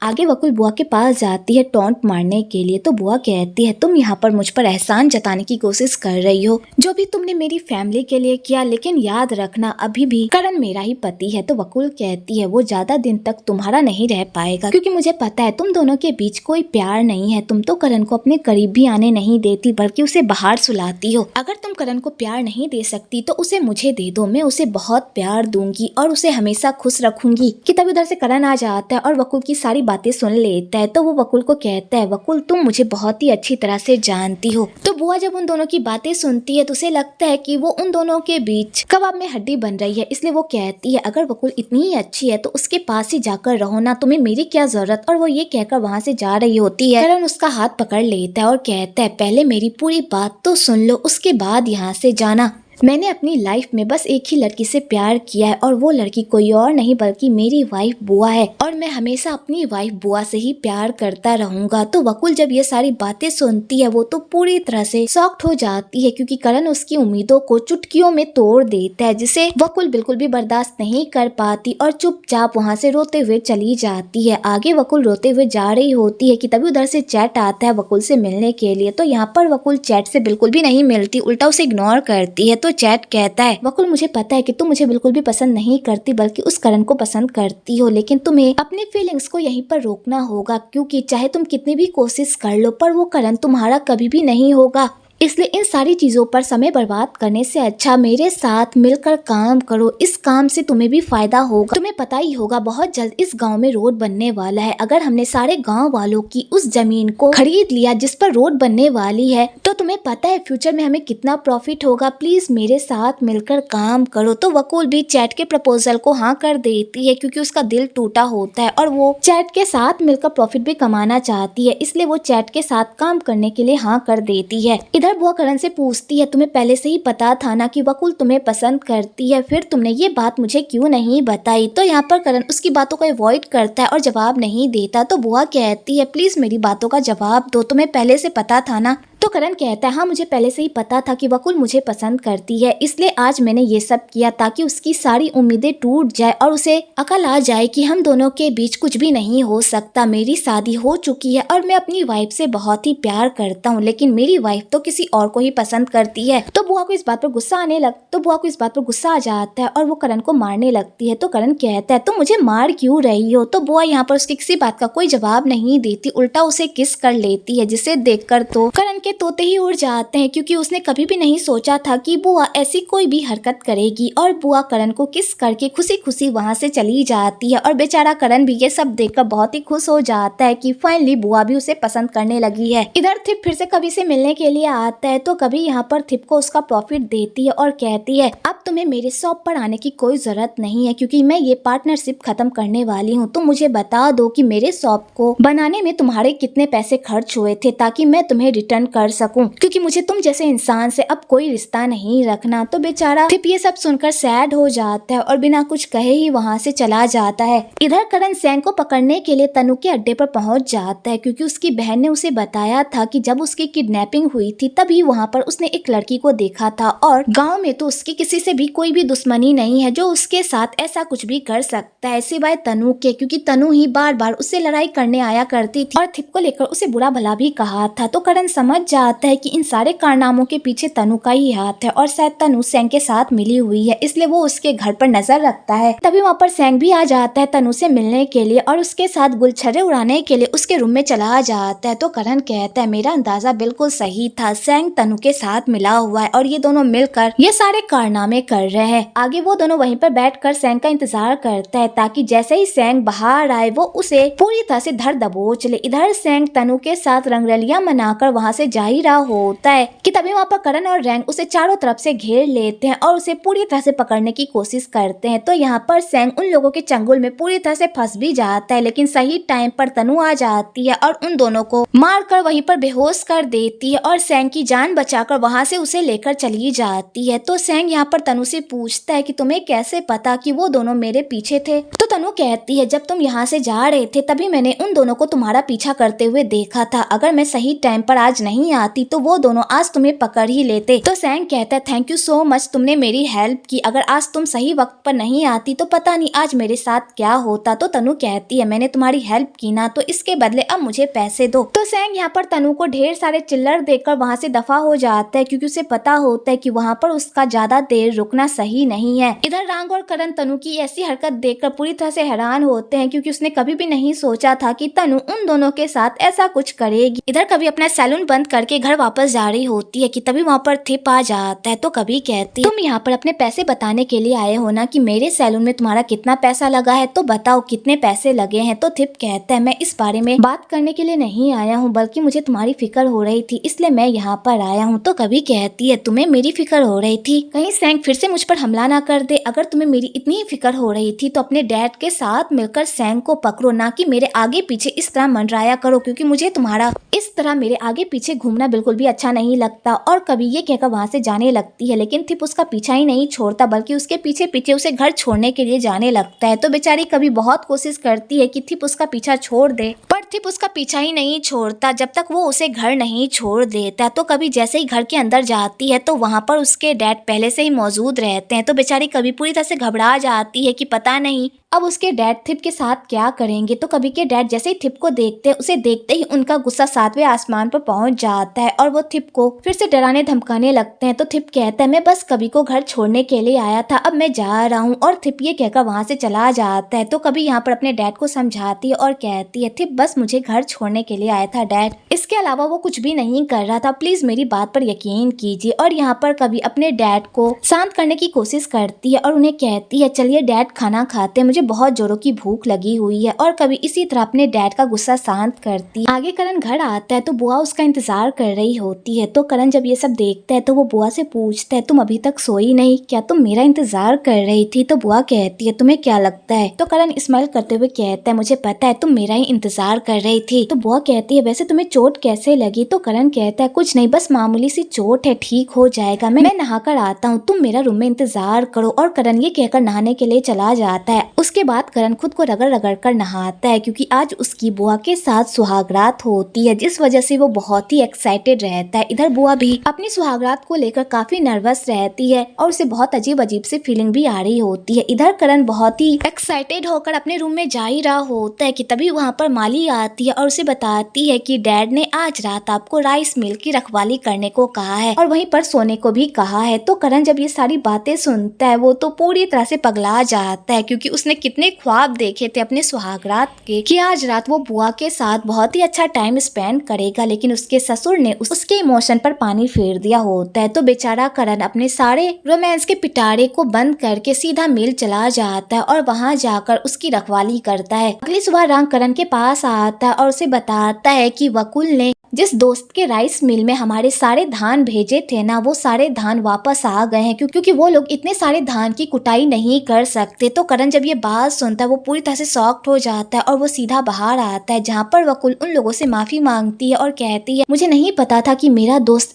आगे वकुल बुआ के पास जाती है टॉन्ट मारने के लिए। तो बुआ कहती है तुम यहाँ पर मुझ पर एहसान जताने की कोशिश कर रही हो, जो भी तुमने मेरी फैमिली के लिए किया, लेकिन याद रखना अभी भी करण मेरा ही पति है। तो वकुल कहती है वो ज्यादा दिन तक तुम्हारा नहीं रह पाएगा, क्योंकि मुझे पता है तुम दोनों के बीच कोई प्यार नहीं है। तुम तो करण को अपने करीब भी आने नहीं देती, बल्कि उसे बाहर सुलाती हो। अगर तुम करण को प्यार नहीं दे सकती तो उसे मुझे दे दो, मैं उसे बहुत प्यार दूंगी और उसे हमेशा खुश रखूंगी। कि तभी उधर से करण आ जाता है और वकुल की सारी बातें सुन लेता है। तो वो वकुल को कहता है वकुल तुम मुझे बहुत ही अच्छी तरह से जानती हो। तो बुआ जब उन दोनों की बातें सुनती है तो उसे लगता है कि वो उन दोनों के बीच कबाब में हड्डी बन रही है। इसलिए वो कहती है अगर वकुल इतनी ही अच्छी है तो उसके पास ही जाकर रहो ना, तुम्हें मेरी क्या जरूरत। और वो ये कहकर वहाँ से जा रही होती है। करण उसका हाथ पकड़ लेता है और कहता है पहले मेरी पूरी बात तो सुन लो, उसके बाद यहाँ से जाना। मैंने अपनी लाइफ में बस एक ही लड़की से प्यार किया है और वो लड़की कोई और नहीं बल्कि मेरी वाइफ बुआ है, और मैं हमेशा अपनी वाइफ बुआ से ही प्यार करता रहूंगा। तो वकुल जब ये सारी बातें सुनती है वो तो पूरी तरह से शॉक्ड हो जाती है, क्योंकि करण उसकी उम्मीदों को चुटकियों में तोड़ देता है, जिसे वकुल बिल्कुल भी बर्दाश्त नहीं कर पाती और चुपचाप वहाँ से रोते हुए चली जाती है। आगे वकुल रोते हुए जा रही होती है कि तभी उधर से चैट आता है वकुल से मिलने के लिए। तो यहाँ पर वकुल चैट से बिल्कुल भी नहीं मिलती, उल्टा उसे इग्नोर करती है। तो चैट कहता है वकुल मुझे पता है कि तुम मुझे बिल्कुल भी पसंद नहीं करती, बल्कि उस करण को पसंद करती हो, लेकिन तुम्हें अपनी फीलिंग्स को यहीं पर रोकना होगा, क्योंकि चाहे तुम कितनी भी कोशिश कर लो पर वो करण तुम्हारा कभी भी नहीं होगा। इसलिए इन सारी चीजों पर समय बर्बाद करने से अच्छा मेरे साथ मिलकर काम करो। इस काम से तुम्हें भी फायदा होगा। तुम्हें पता ही होगा बहुत जल्द इस गांव में रोड बनने वाला है। अगर हमने सारे गांव वालों की उस जमीन को खरीद लिया जिस पर रोड बनने वाली है, तो तुम्हें पता है फ्यूचर में हमें कितना प्रॉफिट होगा। प्लीज मेरे साथ मिलकर काम करो। तो वकुल भी चैट के प्रपोजल को हाँ कर देती है, क्योंकि उसका दिल टूटा होता है और वो चैट के साथ मिलकर प्रॉफिट भी कमाना चाहती है। इसलिए वो चैट के साथ काम करने के लिए हाँ कर देती है। इधर बुआ करण से पूछती है तुम्हें पहले से ही पता था ना कि वकुल तुम्हें पसंद करती है, फिर तुमने ये बात मुझे क्यों नहीं बताई। तो यहाँ पर करण उसकी बातों को अवॉइड करता है और जवाब नहीं देता। तो बुआ कहती है प्लीज मेरी बातों का जवाब दो, तुम्हें पहले से पता था ना। तो करण कहता है हाँ मुझे पहले से ही पता था कि वकुल मुझे पसंद करती है, इसलिए आज मैंने ये सब किया ताकि उसकी सारी उम्मीदें टूट जाए और उसे अकल आ जाए कि हम दोनों के बीच कुछ भी नहीं हो सकता। मेरी शादी हो चुकी है और मैं अपनी वाइफ से बहुत ही प्यार करता हूँ, लेकिन मेरी वाइफ तो किसी और को ही पसंद करती है। तो बुआ को इस बात पर गुस्सा आ जाता है और वो करण को मारने लगती है। तो करण कहता है तुम मुझे मार क्यों रही हो। तो बुआ यहाँ पर उसकी किसी बात का कोई जवाब नहीं देती, उल्टा उसे किस कर लेती है, जिसे देखकर तो करण के तोते ही उड़ जाते हैं, क्योंकि उसने कभी भी नहीं सोचा था कि बुआ ऐसी कोई भी हरकत करेगी। और बुआ करण को किस करके खुशी खुशी वहां से चली जाती है और बेचारा करण भी ये सब देखकर बहुत ही खुश हो जाता है कि फाइनली बुआ भी उसे पसंद करने लगी है। इधर थिप फिर से कभी से मिलने के लिए आता है। तो कभी यहाँ पर थिप को उसका प्रॉफिट देती है और कहती है अब तुम्हें मेरे शॉप पर आने की कोई जरूरत नहीं है, क्योंकि मैं ये पार्टनरशिप खत्म करने वाली हूँ। तो मुझे बता दो कि मेरे शॉप को बनाने में तुम्हारे कितने पैसे खर्च हुए थे, ताकि मैं तुम्हें रिटर्न कर सकूं, क्योंकि मुझे तुम जैसे इंसान से अब कोई रिश्ता नहीं रखना। तो बेचारा थिप ये सब सुनकर सैड हो जाता है और बिना कुछ कहे ही वहाँ से चला जाता है। इधर करण सैंग को पकड़ने के लिए तनु के अड्डे पर पहुँच जाता है, क्योंकि उसकी बहन ने उसे बताया था कि जब उसकी किडनैपिंग हुई थी तभी वहाँ पर उसने एक लड़की को देखा था, और गाँव में तो उसकी किसी से भी कोई भी दुश्मनी नहीं है जो उसके साथ ऐसा कुछ भी कर सकता है सिवाय तनु के, क्योंकि तनु ही बार बार उससे लड़ाई करने आया करती थी और थिप को लेकर उसे बुरा भला भी कहा था। तो करण समझ जाता है कि इन सारे कारनामों के पीछे तनु का ही हाथ है और शायद तनु सैंग के साथ मिली हुई है, इसलिए वो उसके घर पर नजर रखता है। तभी वहाँ पर सैंग भी आ जाता है तनु से मिलने के लिए और उसके साथ गुलछर्रे उड़ाने के लिए उसके रूम में चला जाता है। तो करण कहता है मेरा अंदाजा बिल्कुल सही था, सैंग तनु के साथ मिला हुआ है और ये दोनों मिलकर ये सारे कारनामे कर रहे हैं। आगे वो दोनों वहीं पर बैठकर सैंग का इंतजार करता है, ताकि जैसे ही सैंग बाहर आए वो उसे पूरी तरह से धर दबोच ले। इधर सैंग तनु के साथ रंगरलियां मनाकर वहाँ से जा ही रहा होता है कि तभी वहाँ पर करण और रैंग उसे चारों तरफ से घेर लेते हैं और उसे पूरी तरह से पकड़ने की कोशिश करते हैं। तो यहाँ पर सैंग उन लोगों के चंगुल में पूरी तरह से फंस भी जाता है, लेकिन सही टाइम पर तनु आ जाती है और उन दोनों को मारकर वहीं पर बेहोश कर देती है और सैंग की जान बचाकर वहाँ से उसे लेकर चली जाती है। तो सैंग यहाँ पर तनु से पूछता है कि तुम्हें कैसे पता कि वो दोनों मेरे पीछे थे। तो तनु कहती है जब तुम यहाँ से जा रहे थे तभी मैंने उन दोनों को तुम्हारा पीछा करते हुए देखा था। अगर मैं सही टाइम पर आज नहीं नहीं आती तो वो दोनों आज तुम्हें पकड़ ही लेते। तो सैंग कहता है थैंक यू सो मच, तुमने मेरी हेल्प की, अगर आज तुम सही वक्त पर नहीं आती तो पता नहीं आज मेरे साथ क्या होता। तो तनु कहती है मैंने तुम्हारी हेल्प की ना, तो इसके बदले अब मुझे पैसे दो। तो सैंग यहाँ पर तनु को ढेर सारे चिल्लर देकर वहाँ से दफा हो जाता है, क्योंकि उसे पता होता है कि वहाँ पर उसका ज्यादा देर रुकना सही नहीं है। इधर रांग और करण तनु की ऐसी हरकत देखकर पूरी तरह से हैरान होते हैं, क्योंकि उसने कभी भी नहीं सोचा था कि तनु उन दोनों के साथ ऐसा कुछ करेगी। इधर कभी अपना सैलून बंद करके घर वापस जा रही होती है कि तभी वहाँ पर थिप आ जाता है। तो कभी कहती है तुम यहाँ पर अपने पैसे बताने के लिए आए हो ना, कि मेरे सैलून में तुम्हारा कितना पैसा लगा है, तो बताओ कितने पैसे लगे हैं। तो थिप कहता है मैं इस बारे में बात करने के लिए नहीं आया हूँ, बल्कि मुझे तुम्हारी फिक्र हो रही थी इसलिए मैं यहाँ पर आया हूँ। तो कभी कहती है तुम्हें मेरी फिक्र हो रही थी, कहीं सैंग फिर से मुझ पर हमला ना कर दे। अगर तुम्हें मेरी इतनी फिक्र हो रही थी तो अपने डैड के साथ मिलकर सैंग को पकड़ो, ना कि मेरे आगे पीछे इस तरह मंडराया करो, क्योंकि मुझे तुम्हारा इस तरह मेरे आगे पीछे घूमना बिल्कुल भी अच्छा नहीं लगता। और कभी ये कहकर वहाँ से जाने लगती है, लेकिन थिप उसका पीछा ही नहीं छोड़ता, बल्कि उसके पीछे पीछे उसे घर छोड़ने के लिए जाने लगता है। तो बेचारी कभी बहुत कोशिश करती है कि थिप उसका पीछा छोड़ दे, पर थिप उसका पीछा ही नहीं छोड़ता जब तक वो उसे घर नहीं छोड़ देता। तो कभी जैसे ही घर के अंदर जाती है तो वहाँ पर उसके डैड पहले से ही मौजूद रहते हैं। तो बेचारी कभी पूरी तरह से घबरा जाती है कि पता नहीं अब उसके डैड थिप के साथ क्या करेंगे। तो कभी के डैड जैसे ही थिप को देखते हैं, उसे देखते ही उनका गुस्सा 7वें आसमान पर पहुंच जाता है और वो थिप को फिर से डराने धमकाने लगते हैं। तो थिप कहता है मैं बस कभी को घर छोड़ने के लिए आया था, अब मैं जा रहा हूँ। और थिप ये कहकर वहाँ से चला जाता है। तो कभी यहाँ पर अपने डैड को समझाती है और कहती है थिप बस मुझे घर छोड़ने के लिए आया था डैड, इसके अलावा वो कुछ भी नहीं कर रहा था, प्लीज मेरी बात पर यकीन कीजिए। और यहाँ पर कभी अपने डैड को शांत करने की कोशिश करती है और उन्हें कहती है चलिए डैड खाना खाते हैं, मुझे बहुत जोरों की भूख लगी हुई है। और कभी इसी तरह अपने डैड का गुस्सा शांत करती है। आगे करण घर आता है तो बुआ उसका इंतजार कर रही होती है। तो करण जब ये सब देखता है तो वो बुआ से पूछता है तुम अभी तक सोई नहीं क्या, तुम मेरा इंतजार कर रही थी। तो बुआ कहती है तुम्हें क्या लगता है। तो करण स्माइल करते हुए कहता है मुझे पता है तुम मेरा ही इंतजार कर रही थी। तो बुआ कहती है वैसे तुम्हें चोट कैसे लगी। तो करण कहता है कुछ नहीं, बस मामूली सी चोट है, ठीक हो जाएगा, मैं नहाकर आता हूँ, तुम मेरा रूम में इंतजार करो। और करण ये कहकर नहाने के लिए चला जाता है। उसके बाद करण खुद को रगड़ रगड़ कर नहाता है, क्योंकि आज उसकी बुआ के साथ सुहागरात होती है, जिस वजह से वो बहुत ही एक्साइटेड रहता है। इधर बुआ भी अपनी सुहागरात को लेकर काफी नर्वस रहती है और उसे बहुत अजीब अजीब से फीलिंग भी आ रही होती है। इधर करण बहुत ही एक्साइटेड होकर अपने रूम में जा ही रहा होता है कि तभी वहाँ पर माली आती है और उसे बताती है कि डैड ने आज रात आपको राइस मिल की रखवाली करने को कहा है और वहीं पर सोने को भी कहा है। तो करण जब ये सारी बातें सुनता है वो तो पूरी तरह से पगला जाता है, क्योंकि उसने कितने ख्वाब देखे थे अपने सुहागरात के कि आज रात वो बुआ के साथ बहुत ही अच्छा टाइम स्पेंड करेगा, लेकिन उसके ससुर ने उसके इमोशन पर पानी फेर दिया होता है। तो बेचारा करण अपने सारे रोमांस के पिटारे को बंद करके सीधा मिल चला जाता है और वहाँ जाकर उसकी रखवाली करता है। अगली सुबह रांग करण के पास आता है और उसे बताता है कि वकुल ने जिस दोस्त के राइस मिल में हमारे सारे धान भेजे थे ना, वो सारे धान वापस आ गए हैं, क्योंकि वो लोग इतने सारे धान की कुटाई नहीं कर सकते। तो करण जब ये बात सुनता है वो पूरी तरह से शॉक्ड हो जाता है और वो सीधा बाहर आता है, जहाँ पर वकुल उन लोगों से माफी मांगती है और कहती है मुझे नहीं पता था कि मेरा दोस्त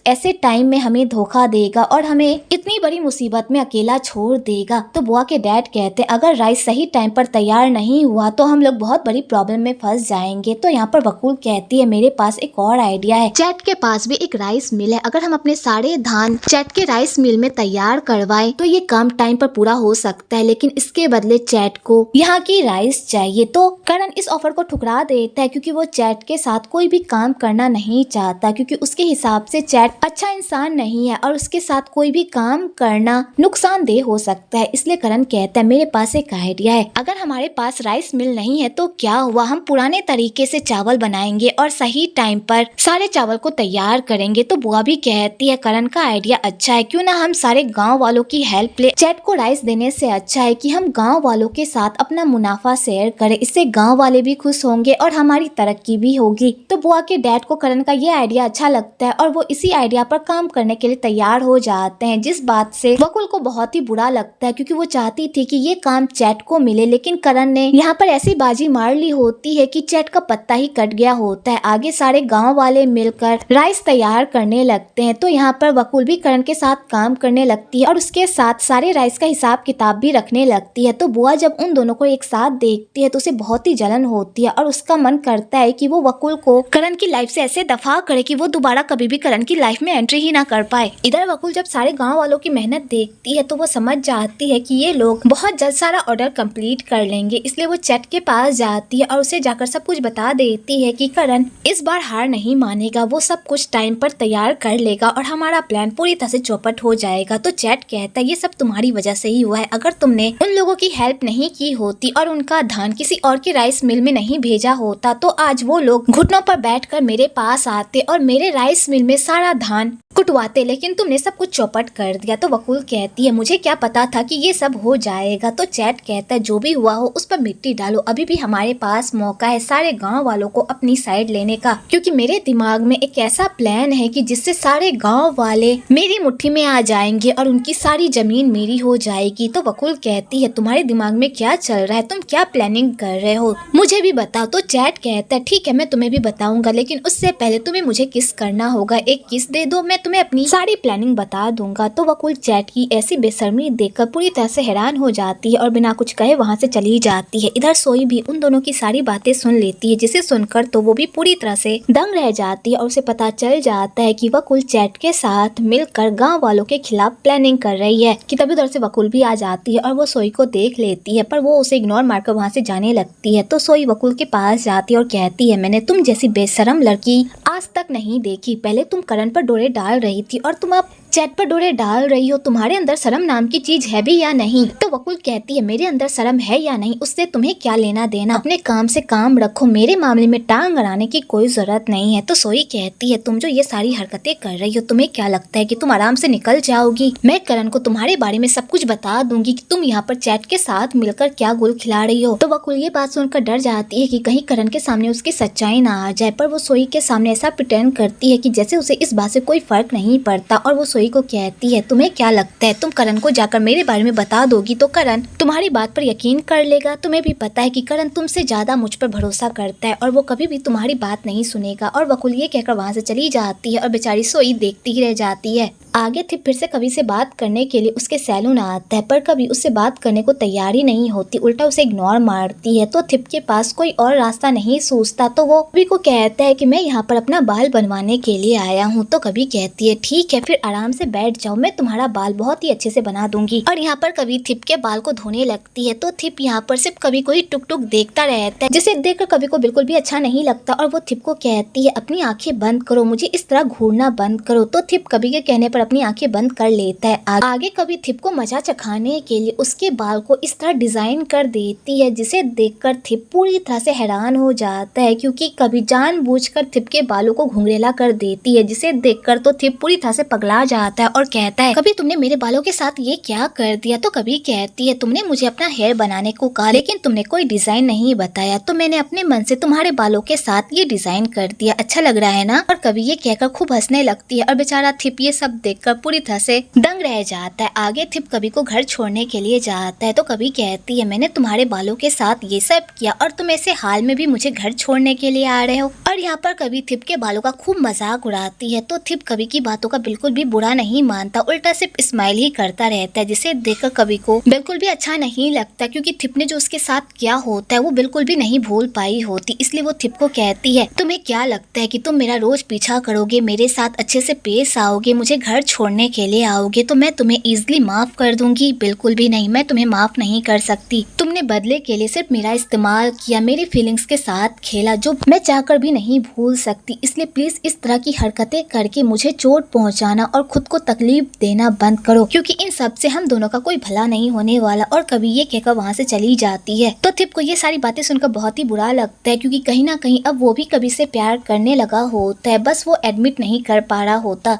ऐसे टाइम में हमें धोखा देगा और हमें इतनी बड़ी मुसीबत में अकेला छोड़ देगा। तो बुआ के डैड कहते हैं अगर राइस सही टाइम पर तैयार नहीं हुआ तो हम लोग बहुत बड़ी प्रॉब्लम में फंस जाएंगे। तो यहाँ पर वकुल कहती है मेरे पास एक और आइडिया है, चैट के पास भी एक राइस मिल है, अगर हम अपने सारे धान चैट के राइस मिल में तैयार करवाए तो ये कम टाइम पर पूरा हो सकता है, लेकिन इसके बदले चैट को यहाँ की राइस चाहिए। तो करण इस ऑफर को ठुकरा देता है, क्योंकि वो चैट के साथ कोई भी काम करना नहीं चाहता, क्योंकि उसके हिसाब से चैट अच्छा इंसान नहीं है और उसके साथ कोई भी काम करना नुकसानदेह हो सकता है। इसलिए करण कहता है मेरे पास एक आइडिया है, अगर हमारे पास राइस मिल नहीं है तो क्या हुआ, हम पुराने तरीके से चावल बनाएंगे और सही टाइम पर सारे चावल को तैयार करेंगे। तो बुआ भी कहती है करण का आइडिया अच्छा है, क्यों ना हम सारे गाँव वालों की हेल्प ले, चैट को राइस देने से अच्छा है कि हम गाँव वालों के साथ अपना मुनाफा शेयर करें, इससे गाँव वाले भी खुश होंगे और हमारी तरक्की भी होगी। तो बुआ के डैड को करण का ये ये आइडिया अच्छा लगता है और वो इसी आइडिया पर काम करने के लिए तैयार हो जाते हैं, जिस बात से वकुल को बहुत ही बुरा लगता है क्योंकि वो चाहती थी कि ये काम चैट को मिले, लेकिन करण ने यहाँ पर ऐसी बाजी मार ली होती है कि चैट का पत्ता ही कट गया होता है। आगे सारे गांव वाले मिलकर राइस तैयार करने लगते हैं, तो यहाँ पर वकुल भी करण के साथ काम करने लगती है और उसके साथ सारे राइस का हिसाब किताब भी रखने लगती है। तो बुआ जब उन दोनों को एक साथ देखती है तो उसे बहुत ही जलन होती है और उसका मन करता है कि वो वकुल को करण की लाइफ से ऐसे दफा करे कि वो दोबारा कभी भी करण की लाइफ में एंट्री ही ना कर पाए। इधर वकुल जब सारे गांव वालों की मेहनत देखती है तो वो समझ जाती है कि ये लोग बहुत जल्द सारा ऑर्डर कंप्लीट कर लेंगे, इसलिए वो चैट के पास जाती है और उसे जाकर सब कुछ बता देती है कि करण इस बार हार नहीं मानेगा, वो सब कुछ टाइम पर तैयार कर लेगा और हमारा प्लान पूरी तरह से चौपट हो जाएगा। तो चैट कहता है ये सब तुम्हारी वजह से ही हुआ है, अगर तुमने उन लोगों की हेल्प नहीं की होती और उनका धान किसी और की राइस मिल में नहीं भेजा होता तो आज वो लोग घुटनों पर बैठकर मेरे पास आते और मेरे राइस मिल में सारा धान कुटवाते, लेकिन तुमने सब कुछ चौपट कर दिया। तो वकुल कहती है मुझे क्या पता था कि ये सब हो जाएगा। तो चैट कहता है जो भी हुआ हो उस पर मिट्टी डालो, अभी भी हमारे पास मौका है सारे गांव वालों को अपनी साइड लेने का, क्योंकि मेरे दिमाग में एक ऐसा प्लान है कि जिससे सारे गांव वाले मेरी मुट्ठी में आ जाएंगे और उनकी सारी जमीन मेरी हो जाएगी। तो वकुल कहती है तुम्हारे दिमाग में क्या चल रहा है, तुम क्या प्लानिंग कर रहे हो, मुझे भी बताओ। तो चैट कहता है ठीक है मैं तुम्हें भी बताऊंगा, लेकिन उससे पहले तुम्हें मुझे किस करना होगा, एक किस दे दो, मैं तुम्हें अपनी सारी प्लानिंग बता दूंगा। तो वकुल चैट की ऐसी बेशर्मी देखकर पूरी तरह से हैरान हो जाती है और बिना कुछ कहे वहां से चली जाती है। इधर सोई भी उन दोनों की सारी बातें सुन लेती है, जिसे सुनकर तो वो भी पूरी तरह से दंग रह जाती है और उसे पता चल जाता है कि वकुल चैट के साथ मिलकर गाँव वालों के खिलाफ प्लानिंग कर रही है। कि तभी उधर से वकुल भी आ जाती है और वो सोई को देख लेती है, पर वो उसे इग्नोर मारकर वहाँ से जाने लगती है। तो सोई वकुल के पास जाती है और कहती है मैंने तुम जैसी बेशरम लड़की आज तक नहीं देखी, पहले तुम करण पर डोरे डाल रही थी और तुम अब चैट पर डोरे डाल रही हो, तुम्हारे अंदर शर्म नाम की चीज है भी या नहीं। तो वकुल कहती है मेरे अंदर शर्म है या नहीं उससे तुम्हें क्या लेना देना, अपने काम से काम रखो, मेरे मामले में टांग अड़ाने की कोई जरूरत नहीं है। तो सोई कहती है तुम जो ये सारी हरकतें कर रही हो तुम्हें क्या लगता है कि तुम आराम से निकल जाओगी, मैं करण को तुम्हारे बारे में सब कुछ बता दूंगी कि तुम यहाँ पर चैट के साथ मिलकर क्या गुल खिला रही हो। तो वकुल ये बात सुनकर डर जाती है कि कहीं करण के सामने उसकी सच्चाई ना आ जाए, पर वो सोई के सामने ऐसा प्रिटेंड करती है कि जैसे उसे इस बात से कोई फर्क नहीं पड़ता और वो सोई को कहती है तुम्हें क्या लगता है तुम करण को जाकर मेरे बारे में बता दोगी तो करण तुम्हारी बात पर यकीन कर लेगा, तुम्हें भी पता है कि करण तुमसे ज्यादा मुझ पर भरोसा करता है और वो कभी भी तुम्हारी बात नहीं सुनेगा। और वकुल ये कहकर वहाँ से चली जाती है और बेचारी सोई देखती ही रह जाती है। आगे थिप फिर से कवि से बात करने के लिए उसके सैलून आता है, पर कवि उससे बात करने को तैयार ही नहीं होती, उल्टा उसे इग्नोर मारती है। तो थिप के पास कोई और रास्ता नहीं सूझता तो वो कवि को कहता है कि मैं यहाँ पर अपना बाल बनवाने के लिए आया हूँ। तो कवि कहती है ठीक है फिर आराम से बैठ जाओ, मैं तुम्हारा बाल बहुत ही अच्छे से बना दूंगी। और यहाँ पर कवि थिप के बाल को धोने लगती है। तो थिप यहाँ पर सिर्फ कवि को ही टुक टुक देखता रहता है, जिसे देखकर कवि को बिल्कुल भी अच्छा नहीं लगता और वो थिप को कहती है अपनी आंखें बंद करो, मुझे इस तरह घूरना बंद करो। तो थिप कवि के कहने पर अपनी आंखें बंद कर लेता है। आगे कवि थिप को मजा चखाने के लिए उसके बाल को इस तरह डिजाइन कर देती है, जिसे देखकर थिप पूरी तरह से हैरान हो जाता है, क्योंकि कवि जानबूझकर थिप के बालों को घुंघरेला कर देती है, जिसे देखकर तो थिप पूरी तरह से पगला जाता है और कहता है कभी तुमने मेरे बालों के साथ ये क्या कर दिया। तो कभी कहती है तुमने मुझे अपना हेयर बनाने को कहा लेकिन तुमने कोई डिजाइन नहीं बताया, तो मैंने अपने मन से तुम्हारे बालों के साथ ये डिजाइन कर दिया, अच्छा लग रहा है ना। और कभी ये कहकर खूब हंसने लगती है और बेचारा थिप ये सब देखकर पूरी तरह से दंग रह जाता है। आगे थिप कभी को घर छोड़ने के लिए जाता है। तो कभी कहती है मैंने तुम्हारे बालों के साथ ये सब किया और तुम ऐसे हाल में भी मुझे घर छोड़ने के लिए आ रहे हो। और यहाँ पर कभी थिप के बालों का खूब मजाक उड़ाती है। तो थिप कभी की बातों का बिल्कुल भी बुरा नहीं मानता, उल्टा सिर्फ स्माइल ही करता रहता है, जिसे देखकर कभी को बिल्कुल भी अच्छा नहीं लगता, क्योंकि थिप ने जो उसके साथ किया होता है वो बिल्कुल भी नहीं भूल पाई होती। इसलिए वो थिप को कहती है तुम्हें क्या लगता है कि तुम मेरा रोज पीछा करोगे, मेरे साथ अच्छे से पेश आओगे, मुझे घर छोड़ने के लिए आओगे तो मैं तुम्हें इजीली माफ कर दूंगी। बिल्कुल भी नहीं, मैं तुम्हें माफ नहीं कर सकती। तुमने बदले के लिए सिर्फ मेरा इस्तेमाल किया, मेरी फीलिंग्स के साथ खेला, जो मैं चाहकर भी नहीं भूल सकती। इसलिए प्लीज इस तरह की हरकतें करके मुझे चोट पहुंचाना और खुद को तकलीफ देना बंद करो, क्योंकि इन सब से हम दोनों का कोई भला नहीं होने वाला। और कभी ये कहकर वहाँ से चली जाती है। तो थिप को ये सारी बातें सुनकर बहुत ही बुरा लगता है, क्योंकि कहीं ना कहीं अब वो भी कभी से प्यार करने लगा होता है, बस वो एडमिट नहीं कर पा रहा होता।